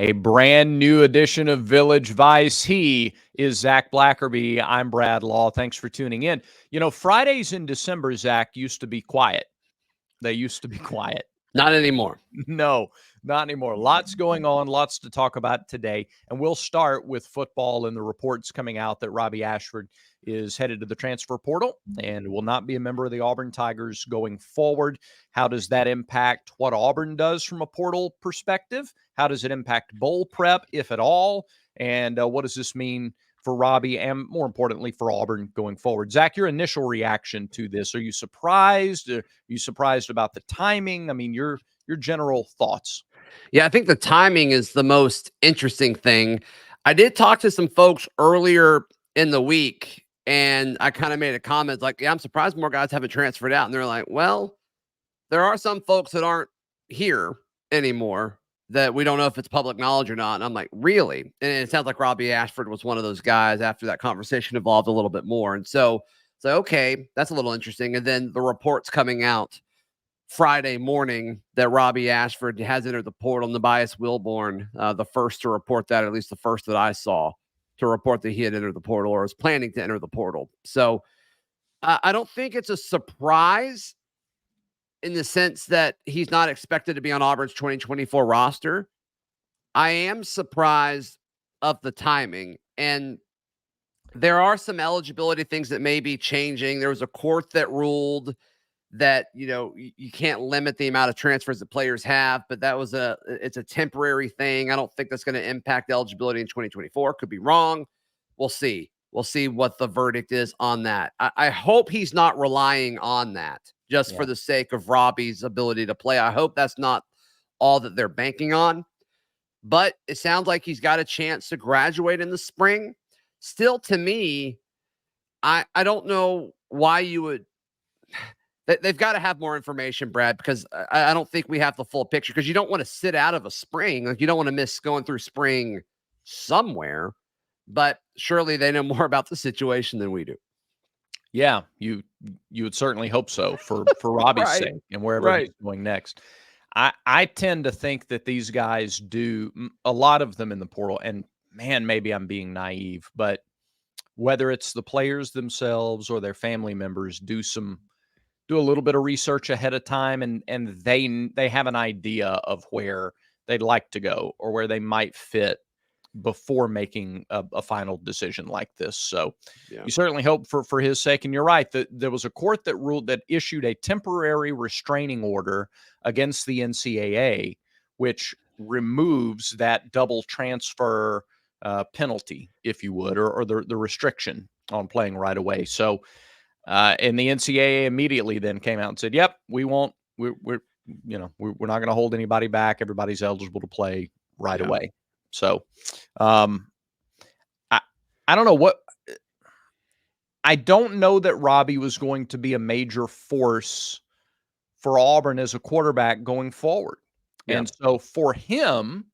A brand new edition of Village Vice. He is Zach Blackerby. I'm Brad Law. Thanks for tuning in. You know, Fridays in December, Zach, used to be quiet. They used to be quiet. Not anymore. No, not anymore. Lots going on, lots to talk about today. And we'll start with football and the reports coming out that Robby Ashford is headed to the transfer portal and will not be a member of the Auburn Tigers going forward. How does that impact what Auburn does from a portal perspective? How does it impact bowl prep, if at all? And what does this mean for Robby and, more importantly, for Auburn going forward? Zach, your initial reaction to this, are you surprised? Are you surprised about the timing? I mean, your general thoughts. Yeah, I think the timing is the most interesting thing. I did talk to some folks earlier in the week, and I kind of made a comment like, yeah, I'm surprised more guys haven't transferred out. And they're like, well, there are some folks that aren't here anymore that we don't know if it's public knowledge or not. And I'm like, really? And it sounds like Robby Ashford was one of those guys after that conversation evolved a little bit more. And so, okay, that's a little interesting. And then the reports coming out Friday morning that Robby Ashford has entered the portal, and Tobias Wilborn, the first to report that, or at least the first that I saw to report that he had entered the portal or was planning to enter the portal. So I don't think it's a surprise in the sense that he's not expected to be on Auburn's 2024 roster. I am surprised of the timing, and there are some eligibility things that may be changing. There was a court that ruled that, you know, you can't limit the amount of transfers that players have, but that was it's a temporary thing. I don't think that's going to impact eligibility in 2024. Could be wrong. We'll see. We'll see what the verdict is on that. I hope he's not relying on that just for the sake of Robby's ability to play. I hope that's not all that they're banking on, but it sounds like he's got a chance to graduate in the spring. Still, to me, I don't know why you would. They've got to have more information, Brad, because I don't think we have the full picture, because you don't want to sit out of a spring. Like, you don't want to miss going through spring somewhere, but surely they know more about the situation than we do. Yeah, you would certainly hope so for Robby's Right. sake and wherever he's going next. I tend to think that these guys do, a lot of them in the portal, and man, maybe I'm being naive, but whether it's the players themselves or their family members do a little bit of research ahead of time, and they have an idea of where they'd like to go or where they might fit before making a final decision like this. So you certainly hope for his sake. And you're right, that there was a court that issued a temporary restraining order against the NCAA, which removes that double transfer penalty, if you would, or the restriction on playing right away. So and the NCAA immediately then came out and said, "Yep, we're not going to hold anybody back. Everybody's eligible to play right away." So, I don't know what. I don't know that Robby was going to be a major force for Auburn as a quarterback going forward, and so for him,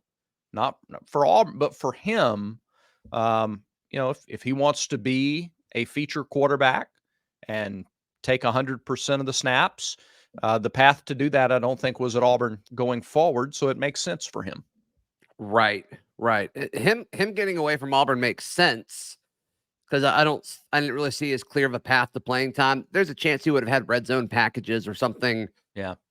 not for Auburn, but for him, if he wants to be a feature quarterback and take 100% of the snaps, the path to do that, I don't think, was at Auburn going forward. So it makes sense for him. Right. Him getting away from Auburn makes sense, because I didn't really see as clear of a path to playing time. There's a chance he would have had red zone packages or something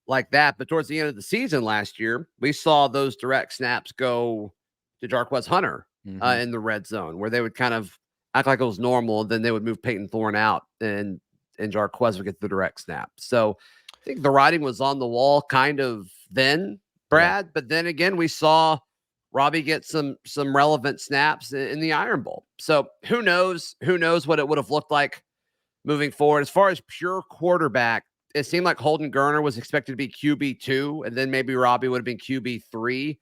like that. But towards the end of the season last year, we saw those direct snaps go to Jarquez Hunter in the red zone, where they would kind of act like it was normal. Then they would move Peyton Thorne out, and Jarquez would get the direct snap. So I think the writing was on the wall kind of then, Brad. But then again, we saw Robby get some relevant snaps in the Iron Bowl. So who knows what it would have looked like moving forward. As far as pure quarterback, it seemed like Holden Geriner was expected to be QB2, and then maybe Robby would have been QB3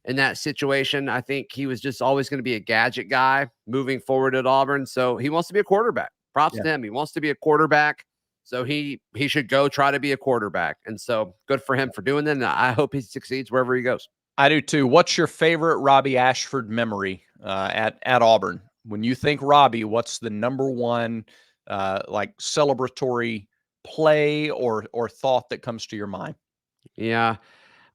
in that situation. I think he was just always going to be a gadget guy moving forward at Auburn. So he wants to be a quarterback. Props to him. He wants to be a quarterback. So he should go try to be a quarterback. And so good for him for doing that. And I hope he succeeds wherever he goes. I do too. What's your favorite Robby Ashford memory at Auburn? When you think Robby, what's the number one celebratory play or thought that comes to your mind? Yeah,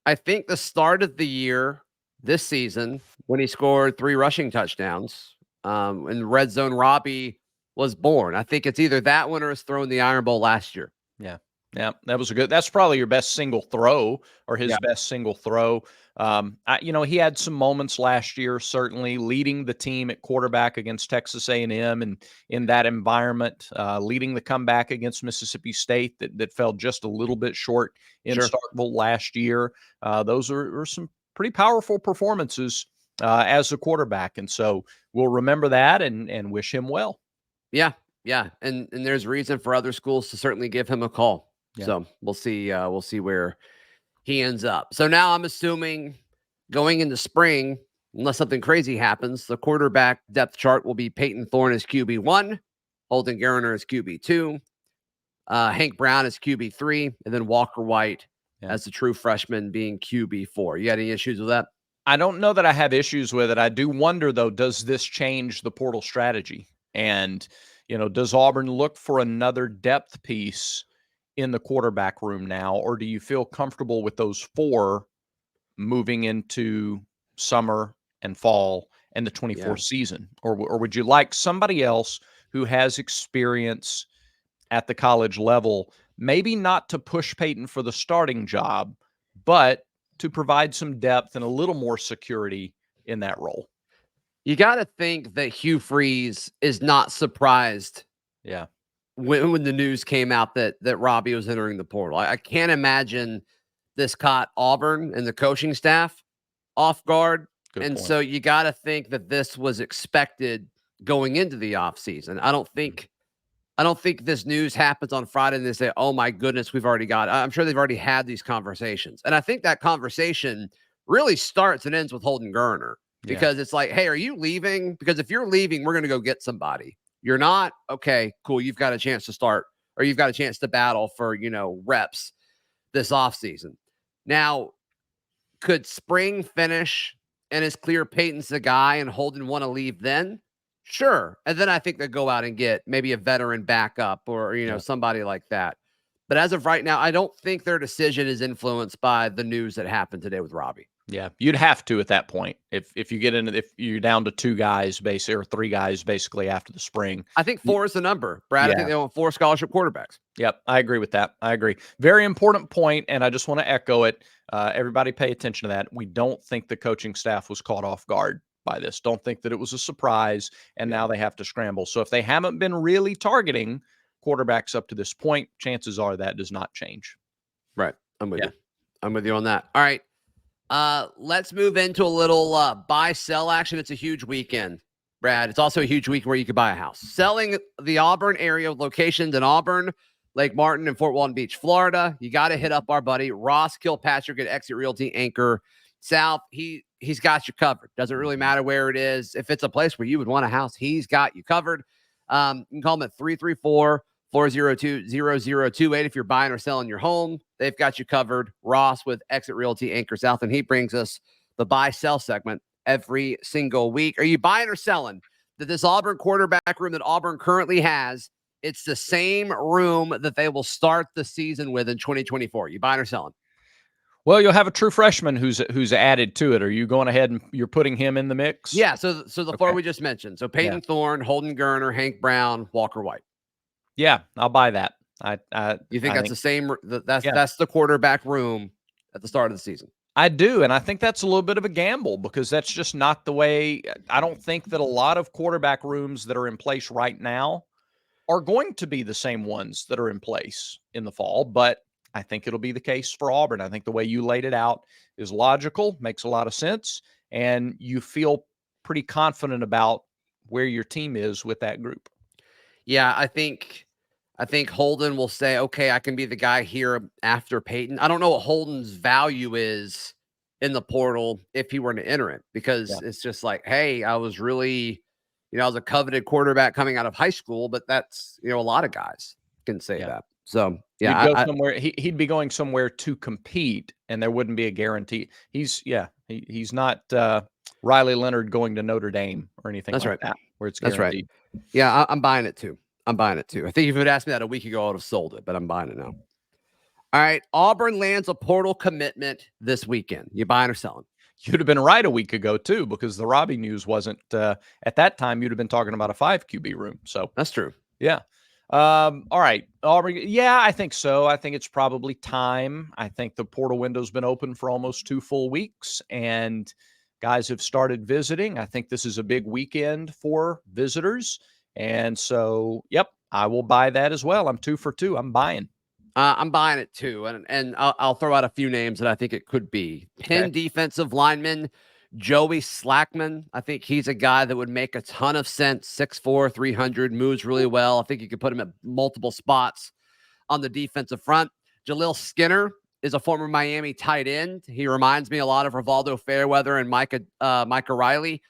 I think the start of the year this season when he scored 3 rushing touchdowns. In the red zone, Robby was born. I think it's either that one or it's thrown the Iron Bowl last year. Yeah. Yeah, that's probably your best single throw or his Yeah. best single throw. He had some moments last year, certainly leading the team at quarterback against Texas A&M and in that environment, leading the comeback against Mississippi State that fell just a little bit short in Sure. Starkville last year. Those are some pretty powerful performances as a quarterback. And so we'll remember that and wish him well. Yeah. Yeah. And there's reason for other schools to certainly give him a call. Yeah. So we'll see where he ends up. So now I'm assuming going into spring, unless something crazy happens, the quarterback depth chart will be Peyton Thorne as QB1, Holden Geriner as QB2, Hank Brown as QB3, and then Walker White as the true freshman being QB4. You got any issues with that? I don't know that I have issues with it. I do wonder, though, does this change the portal strategy? And, does Auburn look for another depth piece in the quarterback room now, or do you feel comfortable with those 4 moving into summer and fall and the 24 season? Or would you like somebody else who has experience at the college level, maybe not to push Peyton for the starting job, but to provide some depth and a little more security in that role? You got to think that Hugh Freeze is not surprised. Yeah. When the news came out that Robby was entering the portal. I can't imagine this caught Auburn and the coaching staff off guard. Good and point. So you got to think that this was expected going into the offseason. I don't think this news happens on Friday and they say, oh my goodness, we've already got it. I'm sure they've already had these conversations. And I think that conversation really starts and ends with Holden Geriner because it's like, hey, are you leaving? Because if you're leaving, we're going to go get somebody. You're not? Okay, cool. You've got a chance to start or you've got a chance to battle for, reps this offseason. Now, could spring finish and it's clear Peyton's the guy and Holden want to leave then? Sure. And then I think they go out and get maybe a veteran backup or, somebody like that. But as of right now, I don't think their decision is influenced by the news that happened today with Robby. Yeah, you'd have to at that point if you get into if you're down to 2 guys basically or 3 guys basically after the spring. I think 4 is the number, Brad. I think they want 4 scholarship quarterbacks. Yep, I agree with that. I agree. Very important point, and I just want to echo it. Everybody pay attention to that. We don't think the coaching staff was caught off guard by this. Don't think that it was a surprise, and now they have to scramble. So if they haven't been really targeting quarterbacks up to this point, chances are that does not change. Right. I'm with you. I'm with you on that. All right. Let's move into a little buy-sell action. It's a huge weekend, Brad. It's also a huge week where you could buy a house. Selling the Auburn area locations in Auburn, Lake Martin, and Fort Walton Beach, Florida. You got to hit up our buddy Ross Kilpatrick at Exit Realty Anchor South. He's got you covered. Doesn't really matter where it is. If it's a place where you would want a house, he's got you covered. You can call him at 334-402-0028 if you're buying or selling your home. They've got you covered. Ross with Exit Realty Anchor South, and he brings us the buy-sell segment every single week. Are you buying or selling that this Auburn quarterback room that Auburn currently has, it's the same room that they will start the season with in 2024? You buying or selling? Well, you'll have a true freshman who's added to it. Are you going ahead and you're putting him in the mix? Yeah, so the 4 we just mentioned. So Peyton Thorne, Holden Geriner, Hank Brown, Walker White. Yeah, I'll buy that. You think that's the same? That's the quarterback room at the start of the season. I do, and I think that's a little bit of a gamble because that's just not the way. I don't think that a lot of quarterback rooms that are in place right now are going to be the same ones that are in place in the fall, but I think it'll be the case for Auburn. I think the way you laid it out is logical, makes a lot of sense, and you feel pretty confident about where your team is with that group. Yeah, I think Holden will say, okay, I can be the guy here after Peyton. I don't know what Holden's value is in the portal if he were to enter it, because it's just like, hey, I was really, I was a coveted quarterback coming out of high school, but that's, a lot of guys can say that. So he'd be going somewhere to compete, and there wouldn't be a guarantee. He's not Riley Leonard going to Notre Dame or anything like that, where it's guaranteed. That's right. Yeah, I'm buying it too. I think if you would asked me that a week ago, I would have sold it, but I'm buying it now. All right. Auburn lands a portal commitment this weekend. You buying or selling? You'd have been right a week ago too, because the Robby news wasn't at that time. You'd have been talking about a 5 QB room. So That's true. yeah. All right, Auburn. Yeah, I think so. I think it's probably time. I think the portal window's been open for almost 2 full weeks, and guys have started visiting. I think this is a big weekend for visitors, and so yep, I will buy that as well. I'm 2 for 2. I'm buying. I'm buying it too, and I'll throw out a few names that I think it could be. Penn defensive lineman Joey Slackman. I think he's a guy that would make a ton of sense. 6'4", 300, moves really well. I think you could put him at multiple spots on the defensive front. Jaleel Skinner is a former Miami tight end. He reminds me a lot of Rivaldo Fairweather and Micah Riley.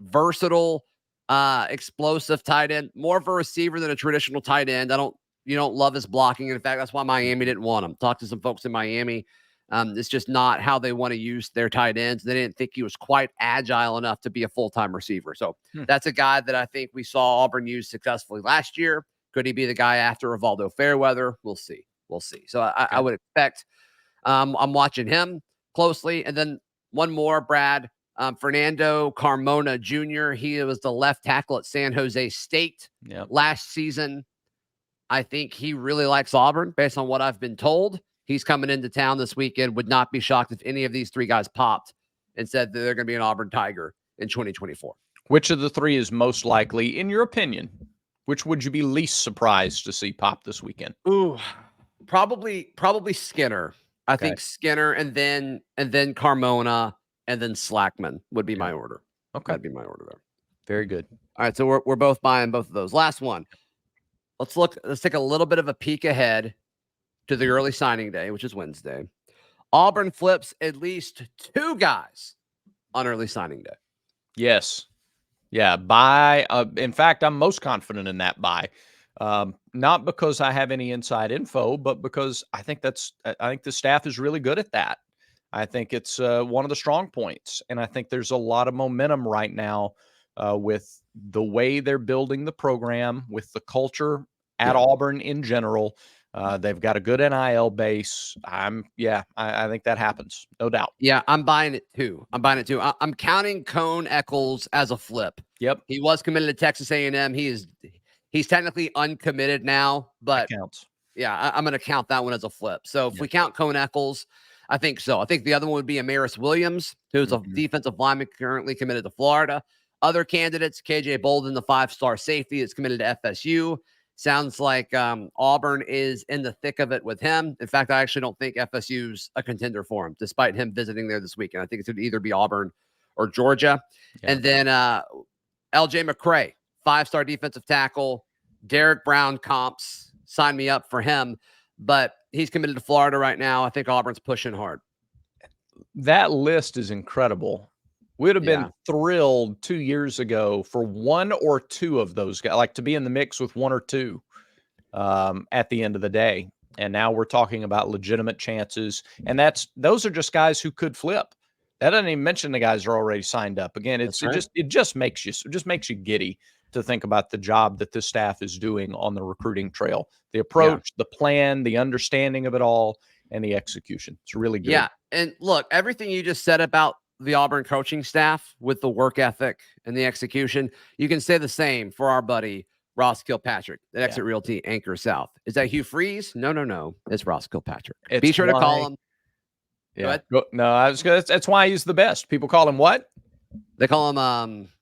Versatile, explosive tight end. More of a receiver than a traditional tight end. You don't love his blocking. In fact, that's why Miami didn't want him. Talked to some folks in Miami. It's just not how they want to use their tight ends. They didn't think he was quite agile enough to be a full-time receiver. So that's a guy that I think we saw Auburn use successfully last year. Could he be the guy after Rivaldo Fairweather? We'll see. So I would expect I'm watching him closely. And then one more, Brad, Fernando Carmona Jr. He was the left tackle at San Jose State last season. I think he really likes Auburn based on what I've been told. He's coming into town this weekend. Would not be shocked if any of these 3 guys popped and said that they're going to be an Auburn Tiger in 2024. Which of the 3 is most likely, in your opinion? Which would you be least surprised to see pop this weekend? Ooh, probably Skinner. I think Skinner and then Carmona and then Slackman would be my order. Okay. That'd be my order there. Very good. All right. So we're both buying both of those. Last one. Let's take a little bit of a peek ahead to the early signing day, which is Wednesday. Auburn flips at least 2 guys on early signing day. Yes. Yeah. Buy. In fact, I'm most confident in that buy. Not because I have any inside info, but because I think the staff is really good at that. I think it's one of the strong points. And I think there's a lot of momentum right now with the way they're building the program, with the culture at Auburn in general. They've got a good NIL base. I think that happens. No doubt. Yeah, I'm buying it too. I'm counting Cone Eccles as a flip. Yep. He was committed to Texas A&M. He's technically uncommitted now, but that counts. Yeah, I'm going to count that one as a flip. So if we count Cone Eccles, I think so. I think the other one would be Amaris Williams, who's a defensive lineman currently committed to Florida. Other candidates, KJ Bolden, the 5-star safety, is committed to FSU. Sounds like Auburn is in the thick of it with him. In fact, I actually don't think FSU's a contender for him, despite him visiting there this weekend. I think it's going to either be Auburn or Georgia. Yeah. And then LJ McCray, 5-star defensive tackle. Derek Brown comps. Sign me up for him. But he's committed to Florida right now. I think Auburn's pushing hard. That list is incredible. We'd have been thrilled 2 years ago for 1 or 2 of those guys, like to be in the mix with 1 or 2 at the end of the day. And now we're talking about legitimate chances. And those are just guys who could flip. That doesn't even mention the guys who are already signed up. Again, it just makes you giddy to think about the job that this staff is doing on the recruiting trail. The approach, the plan, the understanding of it all, and the execution. It's really good. Yeah. And look, everything you just said about the Auburn coaching staff with the work ethic and the execution, you can say the same for our buddy Ross Kilpatrick at Exit Realty Anchor South. Is that Hugh Freeze? No. It's Ross Kilpatrick. Be sure to call him. Yeah. That's why he's the best. People call him what? They call him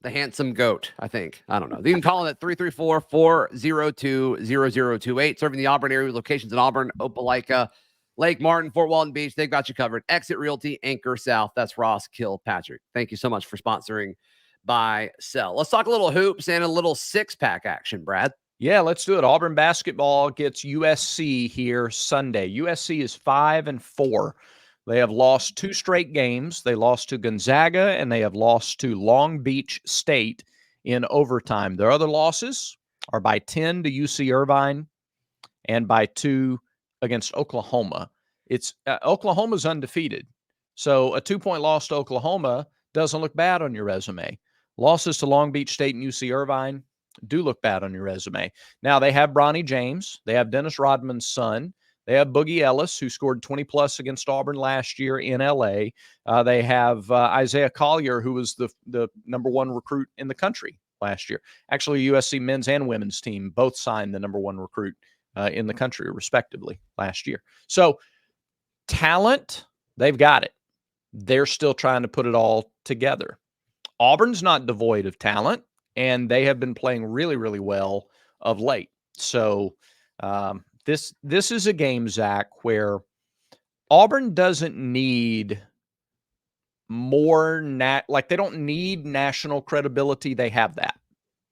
the handsome goat, I think. I don't know. You can call him at 334-402-0028. Serving the Auburn area locations in Auburn, Opelika, Lake Martin, Fort Walton Beach. They've got you covered. Exit Realty, Anchor South. That's Ross Kilpatrick. Thank you so much for sponsoring Buy Sell. Let's talk a little hoops and a little 6-pack action, Brad. Yeah, let's do it. Auburn basketball gets USC here Sunday. USC is 5-4. They have lost 2 straight games. They lost to Gonzaga and they have lost to Long Beach State in overtime. Their other losses are by 10 to UC Irvine and by 2 against Oklahoma. Oklahoma's undefeated. So a 2-point loss to Oklahoma doesn't look bad on your resume. Losses to Long Beach State and UC Irvine do look bad on your resume. Now, they have Bronny James. They have Dennis Rodman's son. They have Boogie Ellis, who scored 20-plus against Auburn last year in L.A. They have Isaiah Collier, who was the number one recruit in the country last year. Actually, USC men's and women's team both signed the number one recruit in the country, respectively, last year. So talent, they've got it. They're still trying to put it all together. Auburn's not devoid of talent, and they have been playing really, really well of late. So this is a game, Zach, where Auburn doesn't need more they don't need national credibility. They have that.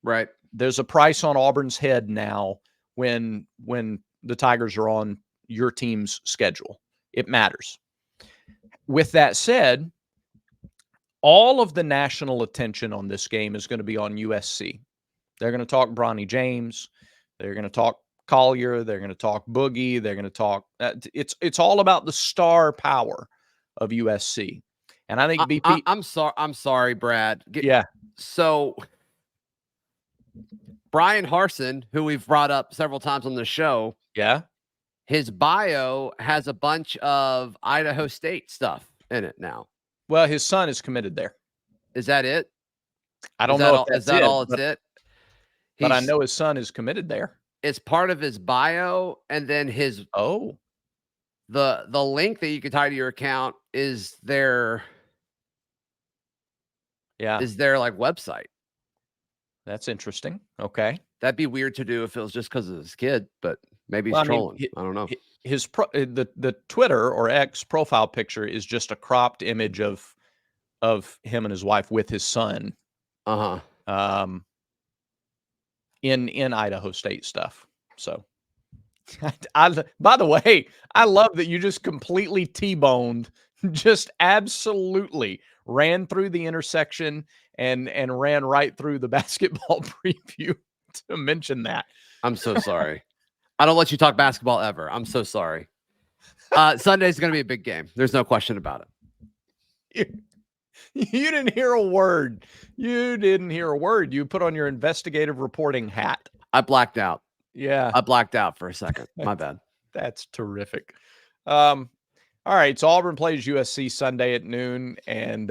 Right. There's a price on Auburn's head now when the Tigers are on your team's schedule. It matters. With that said, all of the national attention on this game is going to be on USC. They're going to talk Bronny James. They're going to talk Collier. They're going to talk Boogie. They're going to talk. It's all about the star power of USC. And I think BP. I'm sorry, Brad. Yeah. So Brian Harsin, who we've brought up several times on the show. Yeah. His bio has a bunch of Idaho State stuff in it now. Well, his son is committed there. Is that it? I don't know if that's it. All it's it? But I know his son is committed there. It's part of his bio, and then the link that you can tie to your account is their like website. That's interesting. Okay. That'd be weird to do if it was just because of his kid, but maybe he's trolling. I don't know. His the Twitter or X profile picture is just a cropped image of him and his wife with his son. In Idaho State stuff. So by the way, I love that you just completely T-boned, just absolutely ran through the intersection and ran right through the basketball preview to mention that. I'm so sorry. I don't let you talk basketball ever. I'm so sorry. Sunday's going to be a big game. There's no question about it. You didn't hear a word. You didn't hear a word. You put on your investigative reporting hat. I blacked out. Yeah. I blacked out for a second. My bad. That's terrific. All right. So Auburn plays USC Sunday at noon, and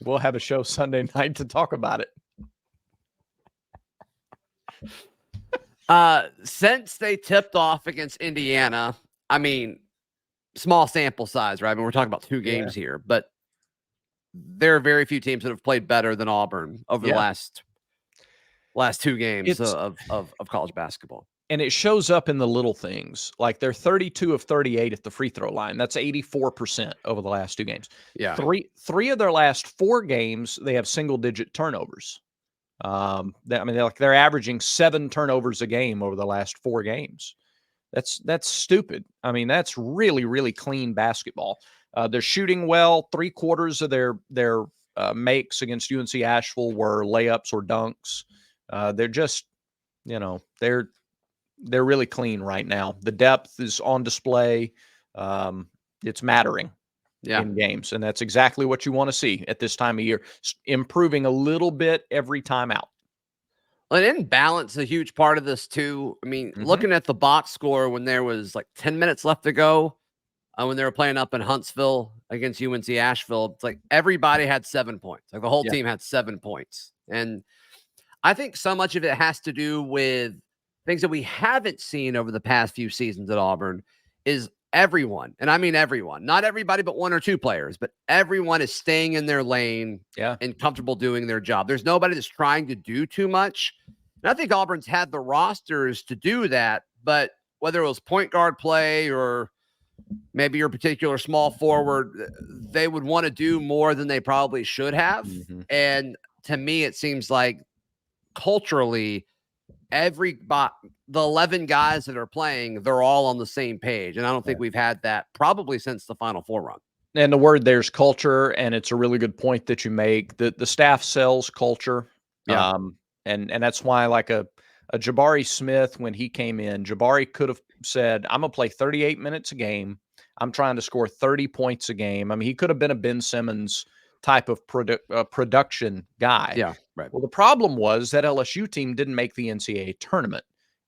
we'll have a show Sunday night to talk about it. Since they tipped off against Indiana, I mean, small sample size, right? I mean, we're talking about 2 games here, but there are very few teams that have played better than Auburn over the last 2 games of college basketball. And it shows up in the little things. Like they're 32 of 38 at the free throw line. That's 84% over the last 2 games. Yeah. Three of their last 4 games, they have single-digit turnovers. They're averaging 7 turnovers a game over the last 4 games. That's stupid. I mean, that's really, really clean basketball. They're shooting well. 3/4 of their makes against UNC Asheville were layups or dunks. They're just, they're really clean right now. The depth is on display. It's mattering in games, and that's exactly what you want to see at this time of year. Improving a little bit every time out. Well, and balance a huge part of this too. I mean, looking at the box score when there was like 10 minutes left to go, when they were playing up in Huntsville against UNC Asheville, it's like everybody had 7 points. Like the whole team had 7 points. And I think so much of it has to do with things that we haven't seen over the past few seasons at Auburn is everyone, and I mean everyone, not everybody, but 1 or 2 players, but everyone is staying in their lane and comfortable doing their job. There's nobody that's trying to do too much. And I think Auburn's had the rosters to do that, but whether it was point guard play or maybe your particular small forward, they would want to do more than they probably should have. And to me, it seems like culturally, the 11 guys that are playing, they're all on the same page. And I don't think we've had that probably since the Final Four run. And the word there's culture, and it's a really good point that you make. The staff sells culture. And that's why like a Jabari Smith, when he came in, Jabari could have said, I'm going to play 38 minutes a game. I'm trying to score 30 points a game. I mean, he could have been a Ben Simmons type of production guy. Yeah, right. Well, the problem was that LSU team didn't make the NCAA tournament.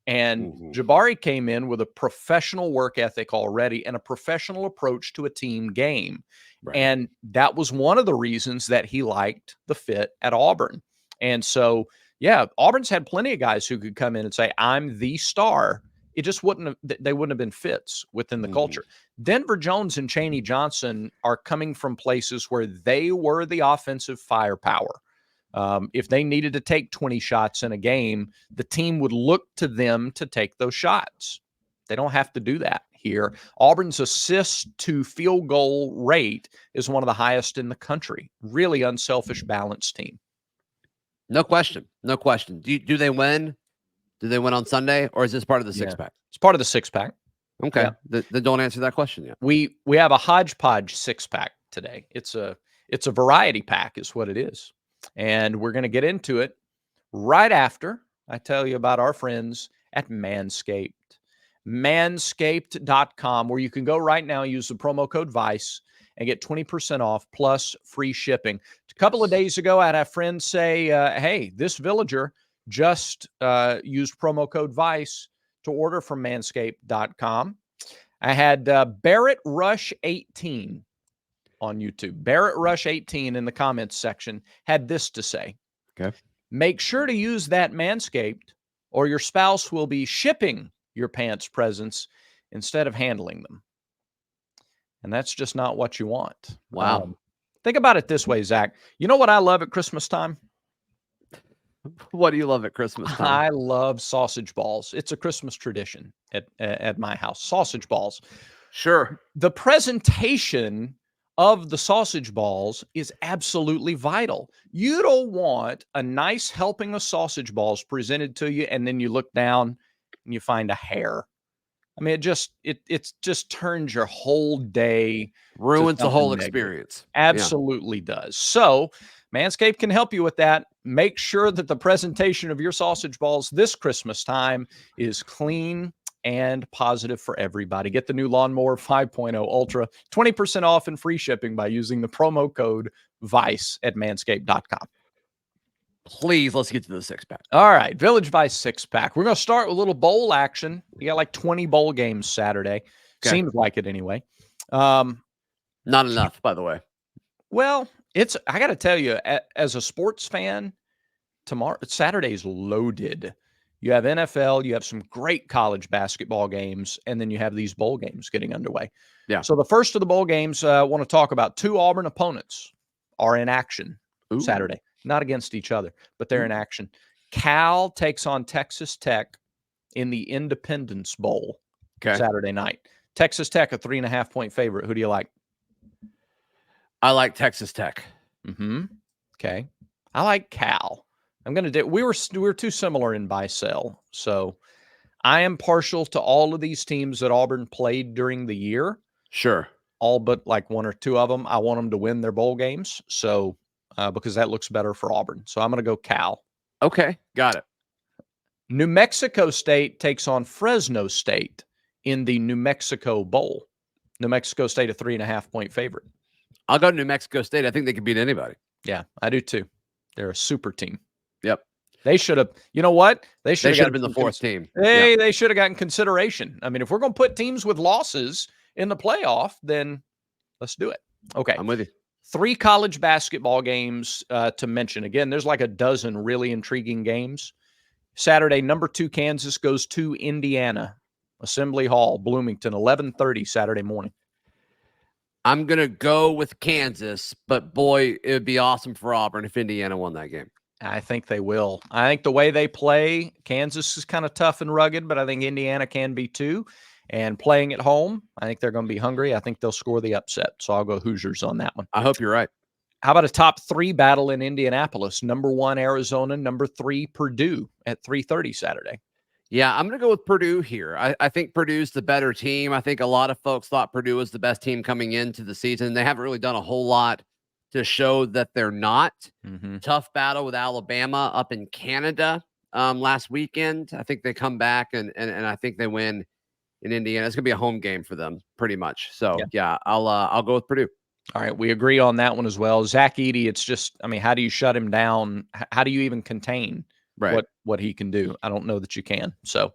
And Jabari came in with a professional work ethic already and a professional approach to a team game. Right. And that was one of the reasons that he liked the fit at Auburn. And so, yeah, Auburn's had plenty of guys who could come in and say, I'm the star. It just they wouldn't have been fits within the culture. Denver Jones and Chaney Johnson are coming from places where they were the offensive firepower. If they needed to take 20 shots in a game, the team would look to them to take those shots. They don't have to do that here. Auburn's assist to field goal rate is one of the highest in the country. Really unselfish, balanced team. No question. No question. Do they win? Do they win on Sunday, or is this part of the six-pack? It's part of the six-pack. Okay. Yeah. Then don't answer that question yet. We have a hodgepodge six-pack today. It's a variety pack is what it is. And we're going to get into it right after I tell you about our friends at Manscaped. Manscaped.com, where you can go right now, use the promo code VICE, and get 20% off plus free shipping. A couple of days ago, I had a friend say, hey, this villager just used promo code VICE to order from Manscaped.com. I had Barrett Rush 18 on YouTube. Barrett Rush 18 in the comments section had this to say. Okay. Make sure to use that Manscaped or your spouse will be shipping your pants presents instead of handling them. And that's just not what you want. Wow. Think about it this way, Zach. You know what I love at Christmas time? What do you love at Christmas time? I love sausage balls. It's a Christmas tradition at my house. Sausage balls. Sure. The presentation of the sausage balls is absolutely vital. You don't want a nice helping of sausage balls presented to you, and then you look down and you find a hair. I mean, it just turns your whole day. Ruins the whole experience. Absolutely does. So Manscaped can help you with that. Make sure that the presentation of your sausage balls this Christmas time is clean and positive for everybody. Get the new Lawnmower 5.0 Ultra, 20% off and free shipping by using the promo code VICE at manscaped.com. Please, let's get to the six-pack. All right, Village Vice six-pack. We're going to start with a little bowl action. You got like 20 bowl games Saturday. Okay. Seems like it anyway. Not enough, by the way. Well, I got to tell you, as a sports fan, Saturday's loaded. You have NFL, you have some great college basketball games, and then you have these bowl games getting underway. Yeah. So the first of the bowl games I want to talk about, two Auburn opponents are in action Saturday. Not against each other, but they're in action. Cal takes on Texas Tech in the Independence Bowl Saturday night. Texas Tech, a 3.5-point favorite. Who do you like? I like Texas Tech. Okay. I like Cal. I'm going to do. We were too similar in buy-sell, so I am partial to all of these teams that Auburn played during the year. Sure. All but like one or two of them. I want them to win their bowl games, so because that looks better for Auburn. So I'm going to go Cal. Okay, got it. New Mexico State takes on Fresno State in the New Mexico Bowl. New Mexico State, a 3.5-point favorite. I'll go to New Mexico State. I think they can beat anybody. Yeah, I do too. They're a super team. Yep. They should have, you know what? They should have been the fourth team. They should have gotten consideration. I mean, if we're going to put teams with losses in the playoff, then let's do it. Okay. I'm with you. 3 college basketball games to mention. Again, there's like a dozen really intriguing games. Saturday, number 2 Kansas goes to Indiana. Assembly Hall, Bloomington, 11:30 Saturday morning. I'm going to go with Kansas, but boy, it would be awesome for Auburn if Indiana won that game. I think they will. I think the way they play, Kansas is kind of tough and rugged, but I think Indiana can be too. And playing at home, I think they're going to be hungry. I think they'll score the upset. So I'll go Hoosiers on that one. I hope you're right. How about a top 3 battle in Indianapolis? Number 1, Arizona. Number 3, Purdue at 3:30 Saturday. Yeah, I'm going to go with Purdue here. I think Purdue's the better team. I think a lot of folks thought Purdue was the best team coming into the season. They haven't really done a whole lot to show that they're not. Tough battle with Alabama up in Canada last weekend. I think they come back and I think they win in Indiana. It's going to be a home game for them pretty much. So, yeah I'll go with Purdue. All right, we agree on that one as well. Zach Edey, it's just, I mean, how do you shut him down? How do you even contain Right. what he can do. I don't know that you can. So,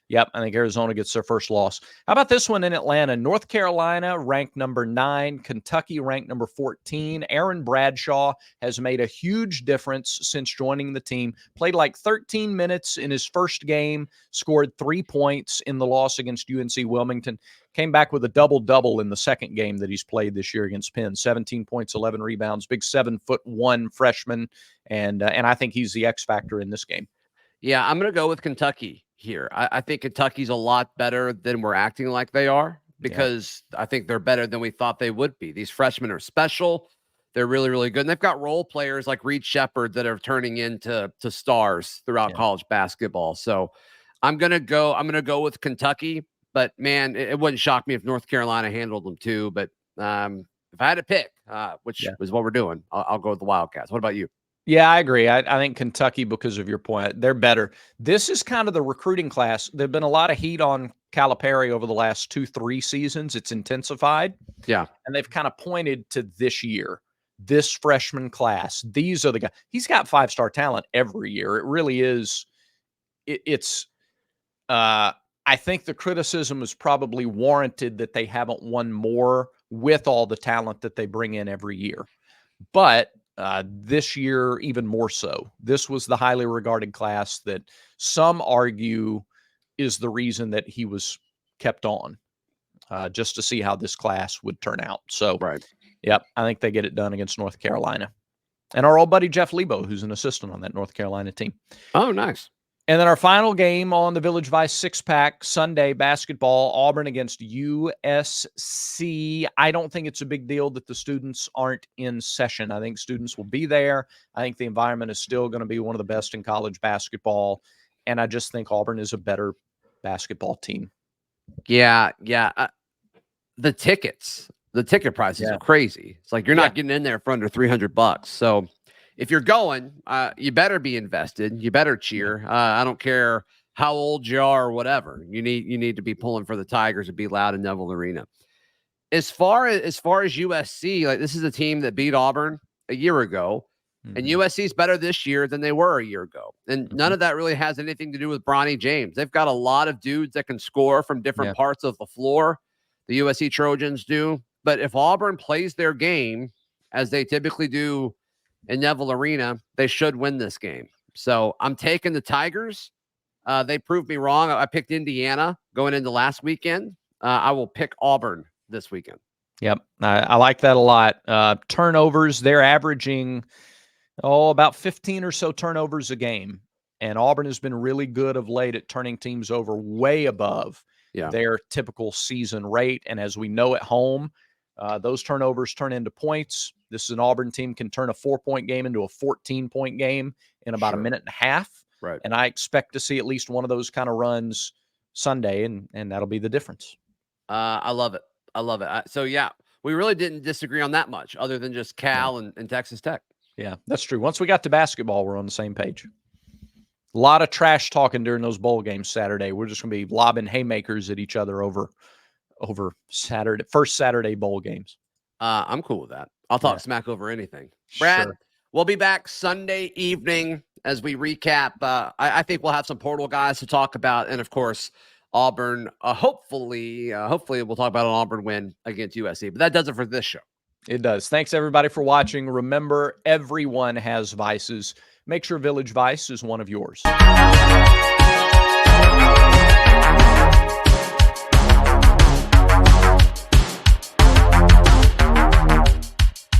yep, I think Arizona gets their first loss. How about this one in Atlanta? North Carolina ranked number 9, Kentucky ranked number 14. Aaron Bradshaw has made a huge difference since joining the team. Played like 13 minutes in his first game, scored 3 points in the loss against UNC Wilmington. Came back with a double-double in the second game that he's played this year against Penn. 17 points, 11 rebounds, big 7'1" freshman, and I think he's the X factor in this game. Yeah, I'm going to go with Kentucky here. I think Kentucky's a lot better than we're acting like they are, because I think they're better than we thought they would be. These freshmen are special. They're really, really good. And they've got role players like Reed Shepherd that are turning into stars throughout college basketball. So I'm going to go with Kentucky, but man, it wouldn't shock me if North Carolina handled them too. But if I had to pick, which is what we're doing, I'll go with the Wildcats. What about you? Yeah, I agree. I think Kentucky, because of your point, they're better. This is kind of the recruiting class. There've been a lot of heat on Calipari over the last 2-3 seasons. It's intensified. Yeah. And they've kind of pointed to this year, this freshman class. These are the guys. He's got 5-star talent every year. It really is. I think the criticism is probably warranted that they haven't won more with all the talent that they bring in every year. But this year, even more so. This was the highly regarded class that some argue is the reason that he was kept on, just to see how this class would turn out. So, yep, I think they get it done against North Carolina. And our old buddy Jeff Lebo, who's an assistant on that North Carolina team. Oh, nice. And then our final game on the Village Vice 6-pack Sunday basketball, Auburn against USC. I don't think it's a big deal that the students aren't in session. I think students will be there. I think the environment is still going to be one of the best in college basketball. And I just think Auburn is a better basketball team. Yeah. The ticket prices are crazy. It's like you're not getting in there for under $300. So if you're going, you better be invested. You better cheer. I don't care how old you are or whatever. You need to be pulling for the Tigers and be loud in Neville Arena. As far as USC, like, this is a team that beat Auburn a year ago, and USC is better this year than they were a year ago. And none of that really has anything to do with Bronny James. They've got a lot of dudes that can score from different parts of the floor. The USC Trojans do. But if Auburn plays their game as they typically do in Neville Arena, they should win this game. So I'm taking the Tigers. They proved me wrong. I picked Indiana going into last weekend. I will pick Auburn this weekend. Yep. I like that a lot. Turnovers, they're averaging, about 15 or so turnovers a game. And Auburn has been really good of late at turning teams over way above their typical season rate. And as we know at home, those turnovers turn into points. This is an Auburn team can turn a 4-point game into a 14-point game in about a minute and a half. Right. And I expect to see at least one of those kind of runs Sunday, and that'll be the difference. I love it. So, we really didn't disagree on that much other than just Cal and Texas Tech. Yeah, that's true. Once we got to basketball, we're on the same page. A lot of trash talking during those bowl games Saturday. We're just going to be lobbing haymakers at each other over first Saturday bowl games. I'm cool with that. I'll talk smack over anything. Brad, we'll be back Sunday evening as we recap. I think we'll have some portal guys to talk about. And of course, Auburn, hopefully we'll talk about an Auburn win against USC, but that does it for this show. It does. Thanks everybody for watching. Remember, everyone has vices. Make sure Village Vice is one of yours.